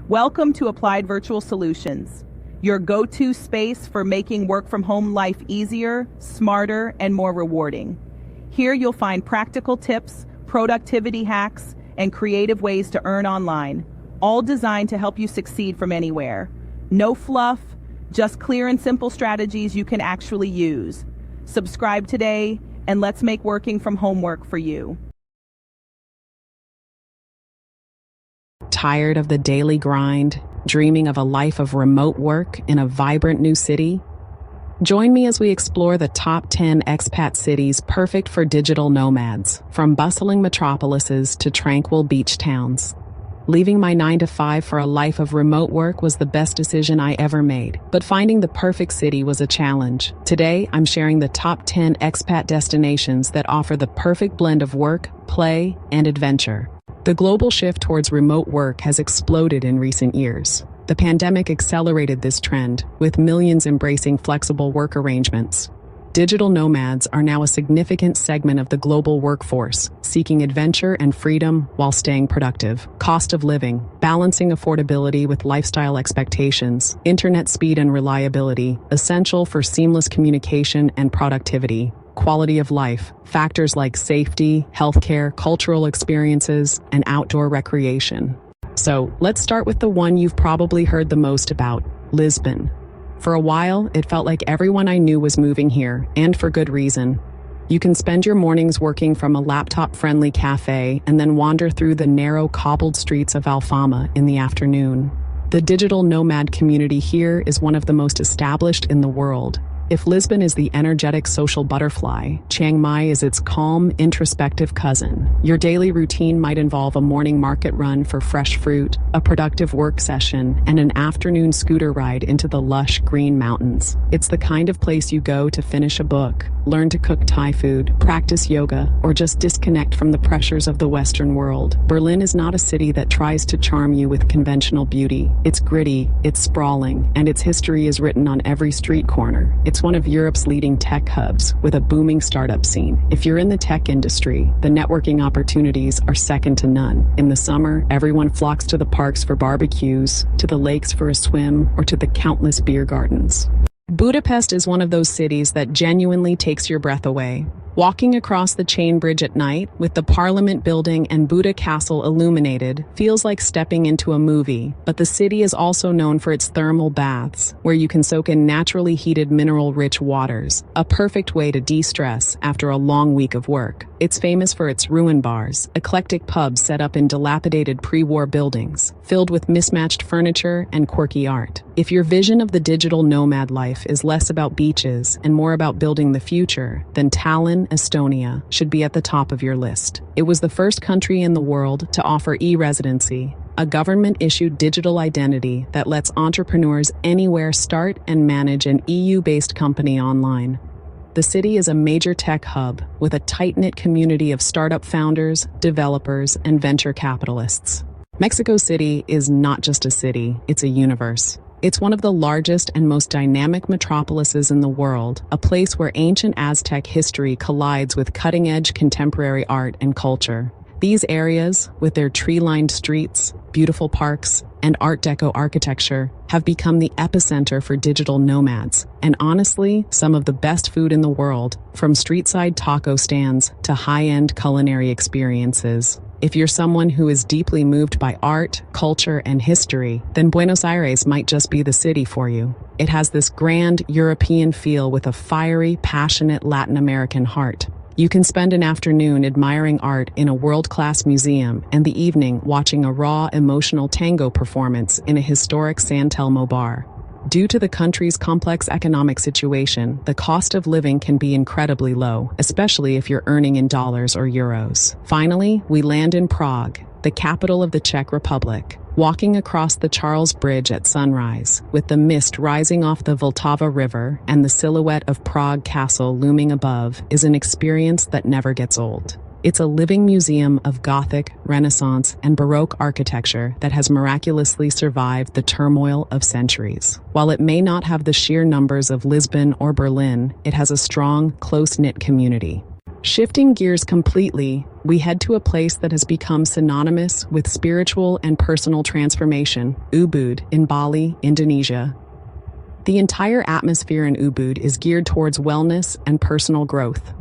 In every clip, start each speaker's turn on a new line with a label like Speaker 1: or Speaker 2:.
Speaker 1: Welcome to Applied Virtual Solutions, your go-to space for making work from home life easier, smarter, and more rewarding. Here you'll find practical tips, productivity hacks, and creative ways to earn online, all designed to help you succeed from anywhere. No fluff, just clear and simple strategies you can actually use. Subscribe today, and let's make working from home work for you.
Speaker 2: Tired of the daily grind, dreaming of a life of remote work in a vibrant new city? Join me as we explore the top 10 expat cities perfect for digital nomads, from bustling metropolises to tranquil beach towns. Leaving my 9-to-5 for a life of remote work was the best decision I ever made, but finding the perfect city was a challenge. Today, I'm sharing the top 10 expat destinations that offer the perfect blend of work, play, and adventure. The global shift towards remote work has exploded in recent years. The pandemic accelerated this trend, with millions embracing flexible work arrangements. Digital nomads are now a significant segment of the global workforce, seeking adventure and freedom while staying productive. Cost of living, balancing affordability with lifestyle expectations, internet speed and reliability, essential for seamless communication and productivity. Quality of life, factors like safety, healthcare, cultural experiences, and outdoor recreation. So, let's start with the one you've probably heard the most about, Lisbon. For a while, it felt like everyone I knew was moving here, and for good reason. You can spend your mornings working from a laptop-friendly cafe and then wander through the narrow cobbled streets of Alfama in the afternoon. The digital nomad community here is one of the most established in the world. If Lisbon is the energetic social butterfly, Chiang Mai is its calm, introspective cousin. Your daily routine might involve a morning market run for fresh fruit, a productive work session, and an afternoon scooter ride into the lush green mountains. It's the kind of place you go to finish a book, learn to cook Thai food, practice yoga, or just disconnect from the pressures of the Western world. Berlin is not a city that tries to charm you with conventional beauty. It's gritty, it's sprawling, and its history is written on every street corner. It's one of Europe's leading tech hubs, with a booming startup scene. If you're in the tech industry, the networking opportunities are second to none. In the summer, everyone flocks to the parks for barbecues, to the lakes for a swim, or to the countless beer gardens. Budapest is one of those cities that genuinely takes your breath away. Walking across the Chain Bridge at night, with the Parliament building and Buda Castle illuminated, feels like stepping into a movie. But the city is also known for its thermal baths, where you can soak in naturally heated mineral-rich waters, a perfect way to de-stress after a long week of work. It's famous for its ruin bars, eclectic pubs set up in dilapidated pre-war buildings, filled with mismatched furniture and quirky art. If your vision of the digital nomad life is less about beaches and more about building the future, then Tallinn, Estonia, should be at the top of your list. It was the first country in the world to offer e-residency, a government-issued digital identity that lets entrepreneurs anywhere start and manage an EU-based company online. The city is a major tech hub with a tight-knit community of startup founders, developers, and venture capitalists. Mexico City is not just a city, it's a universe. It's one of the largest and most dynamic metropolises in the world, a place where ancient Aztec history collides with cutting-edge contemporary art and culture. These areas, with their tree-lined streets, beautiful parks, and Art Deco architecture, have become the epicenter for digital nomads, and honestly, some of the best food in the world, from street-side taco stands to high-end culinary experiences. If you're someone who is deeply moved by art, culture, and history, then Buenos Aires might just be the city for you. It has this grand European feel with a fiery, passionate Latin American heart. You can spend an afternoon admiring art in a world-class museum and the evening watching a raw, emotional tango performance in a historic San Telmo bar. Due to the country's complex economic situation, the cost of living can be incredibly low, especially if you're earning in dollars or euros. Finally, we land in Prague, the capital of the Czech Republic. Walking across the Charles Bridge at sunrise, with the mist rising off the Vltava River and the silhouette of Prague Castle looming above, is an experience that never gets old. It's a living museum of Gothic, Renaissance, and Baroque architecture that has miraculously survived the turmoil of centuries. While it may not have the sheer numbers of Lisbon or Berlin, it has a strong, close-knit community. Shifting gears completely, we head to a place that has become synonymous with spiritual and personal transformation, Ubud in Bali, Indonesia. The entire atmosphere in Ubud is geared towards wellness and personal growth.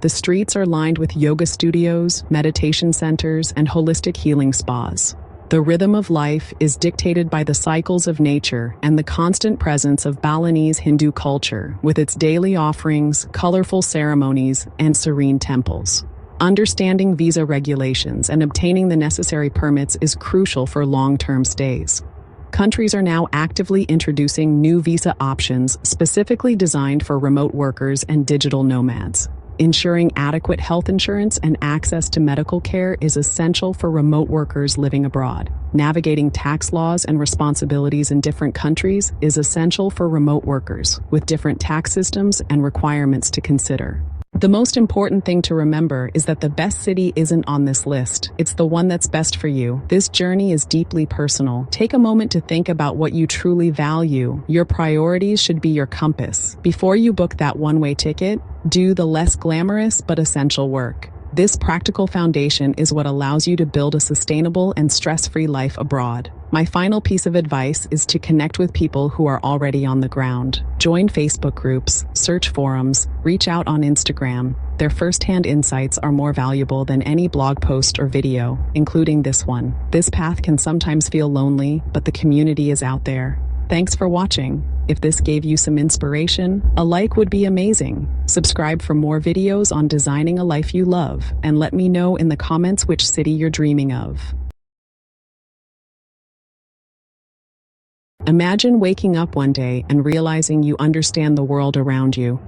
Speaker 2: The streets are lined with yoga studios, meditation centers, and holistic healing spas. The rhythm of life is dictated by the cycles of nature and the constant presence of Balinese Hindu culture, with its daily offerings, colorful ceremonies, and serene temples. Understanding visa regulations and obtaining the necessary permits is crucial for long-term stays. Countries are now actively introducing new visa options specifically designed for remote workers and digital nomads. Ensuring adequate health insurance and access to medical care is essential for remote workers living abroad. Navigating tax laws and responsibilities in different countries is essential for remote workers, with different tax systems and requirements to consider. The most important thing to remember is that the best city isn't on this list. It's the one that's best for you. This journey is deeply personal. Take a moment to think about what you truly value. Your priorities should be your compass. Before you book that one-way ticket, do the less glamorous but essential work. This practical foundation is what allows you to build a sustainable and stress-free life abroad. My final piece of advice is to connect with people who are already on the ground. Join Facebook groups, search forums, reach out on Instagram. Their first-hand insights are more valuable than any blog post or video, including this one. This path can sometimes feel lonely, but the community is out there. Thanks for watching. If this gave you some inspiration, a like would be amazing. Subscribe for more videos on designing a life you love, and let me know in the comments which city you're dreaming of. Imagine waking up one day and realizing you understand the world around you.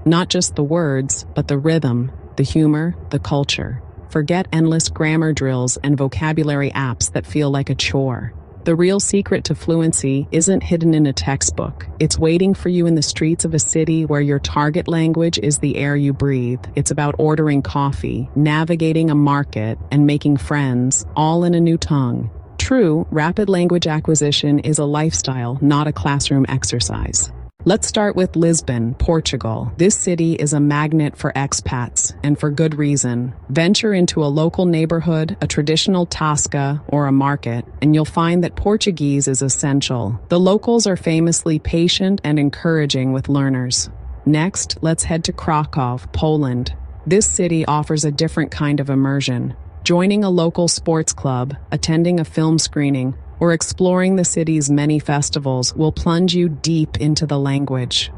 Speaker 2: Not just the words, but the rhythm, the humor, the culture. Forget endless grammar drills and vocabulary apps that feel like a chore. The real secret to fluency isn't hidden in a textbook. It's waiting for you in the streets of a city where your target language is the air you breathe. It's about ordering coffee, navigating a market, and making friends, all in a new tongue. True, rapid language acquisition is a lifestyle, not a classroom exercise. Let's start with Lisbon, Portugal. This city is a magnet for expats, and for good reason. Venture into a local neighborhood, a traditional tasca, or a market, and you'll find that Portuguese is essential. The locals are famously patient and encouraging with learners. Next, let's head to Krakow, Poland. This city offers a different kind of immersion. Joining a local sports club, attending a film screening, or exploring the city's many festivals will plunge you deep into the language.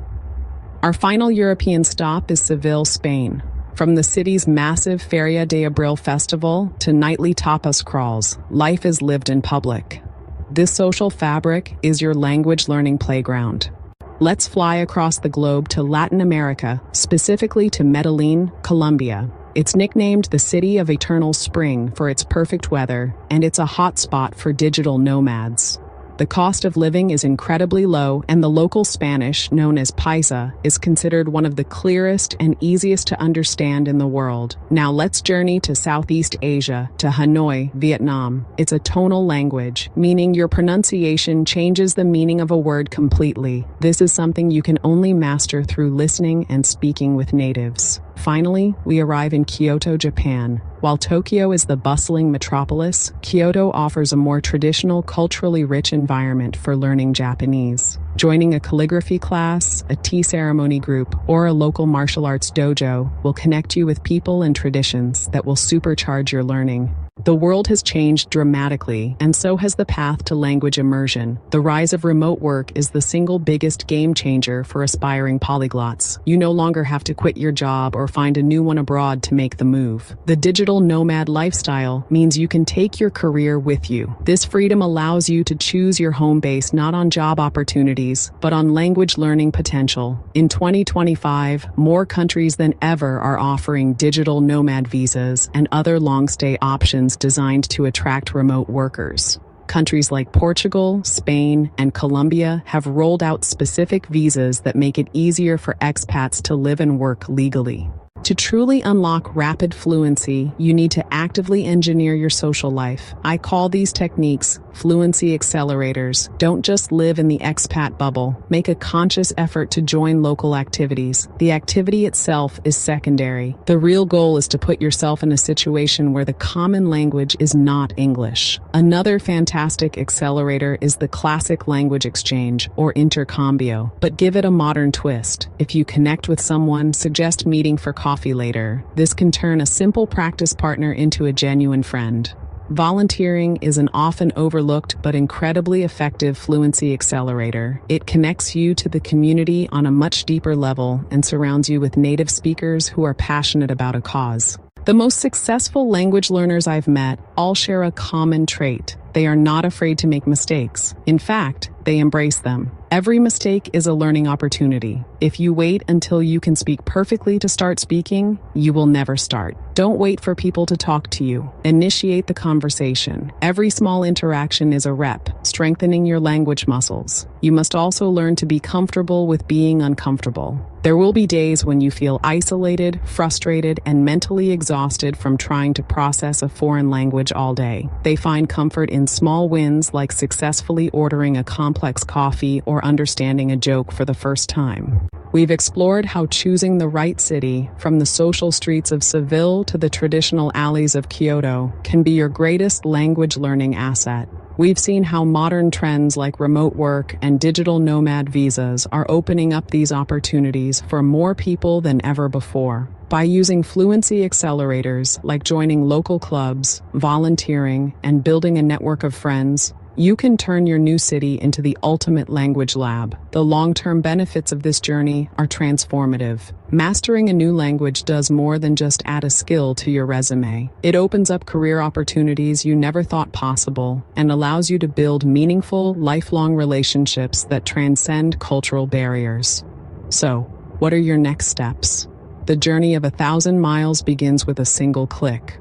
Speaker 2: Our final European stop is Seville, Spain. From the city's massive Feria de Abril festival to nightly tapas crawls, life is lived in public. This social fabric is your language learning playground. Let's fly across the globe to Latin America, specifically to Medellin, Colombia. It's nicknamed the City of Eternal Spring for its perfect weather, and it's a hotspot for digital nomads. The cost of living is incredibly low, and the local Spanish, known as Paisa, is considered one of the clearest and easiest to understand in the world. Now let's journey to Southeast Asia, to Hanoi, Vietnam. It's a tonal language, meaning your pronunciation changes the meaning of a word completely. This is something you can only master through listening and speaking with natives. Finally, we arrive in Kyoto, Japan. While Tokyo is the bustling metropolis, Kyoto offers a more traditional, culturally rich environment for learning Japanese. Joining a calligraphy class, a tea ceremony group, or a local martial arts dojo will connect you with people and traditions that will supercharge your learning. The world has changed dramatically, and so has the path to language immersion. The rise of remote work is the single biggest game changer for aspiring polyglots. You no longer have to quit your job or find a new one abroad to make the move. The digital nomad lifestyle means you can take your career with you. This freedom allows you to choose your home base not on job opportunities, but on language learning potential. In 2025, more countries than ever are offering digital nomad visas and other long-stay options designed to attract remote workers. Countries like Portugal, Spain, and Colombia have rolled out specific visas that make it easier for expats to live and work legally. To truly unlock rapid fluency, you need to actively engineer your social life. I call these techniques fluency accelerators. Don't just live in the expat bubble. Make a conscious effort to join local activities. The activity itself is secondary. The real goal is to put yourself in a situation where the common language is not English. Another fantastic accelerator is the classic language exchange, or intercambio, but give it a modern twist. If you connect with someone, suggest meeting for coffee later. This can turn a simple practice partner into a genuine friend. Volunteering is an often overlooked but incredibly effective fluency accelerator. It connects you to the community on a much deeper level and surrounds you with native speakers who are passionate about a cause. The most successful language learners I've met all share a common trait. They are not afraid to make mistakes. In fact, they embrace them. Every mistake is a learning opportunity. If you wait until you can speak perfectly to start speaking, you will never start. Don't wait for people to talk to you. Initiate the conversation. Every small interaction is a rep, strengthening your language muscles. You must also learn to be comfortable with being uncomfortable. There will be days when you feel isolated, frustrated, and mentally exhausted from trying to process a foreign language all day. They find comfort in small wins like successfully ordering a complex coffee or understanding a joke for the first time. We've explored how choosing the right city, from the social streets of Seville to the traditional alleys of Kyoto, can be your greatest language learning asset. We've seen how modern trends like remote work and digital nomad visas are opening up these opportunities for more people than ever before. By using fluency accelerators like joining local clubs, volunteering, and building a network of friends, you can turn your new city into the ultimate language lab. The long-term benefits of this journey are transformative. Mastering a new language does more than just add a skill to your resume. It opens up career opportunities you never thought possible and allows you to build meaningful, lifelong relationships that transcend cultural barriers. So, what are your next steps? The journey of 1,000 miles begins with a single click.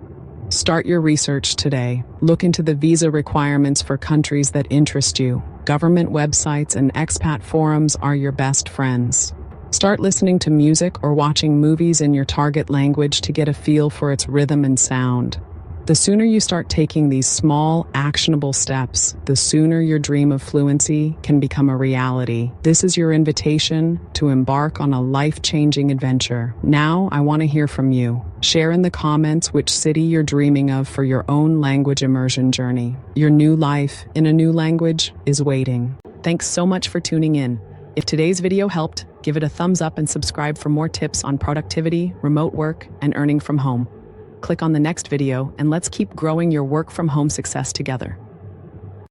Speaker 2: Start your research today. Look into the visa requirements for countries that interest you. Government websites and expat forums are your best friends. Start listening to music or watching movies in your target language to get a feel for its rhythm and sound. The sooner you start taking these small, actionable steps, the sooner your dream of fluency can become a reality. This is your invitation to embark on a life-changing adventure. Now, I want to hear from you. Share in the comments which city you're dreaming of for your own language immersion journey. Your new life in a new language is waiting. Thanks so much for tuning in. If today's video helped, give it a thumbs up and subscribe for more tips on productivity, remote work, and earning from home. Click on the next video and let's keep growing your work from home success together.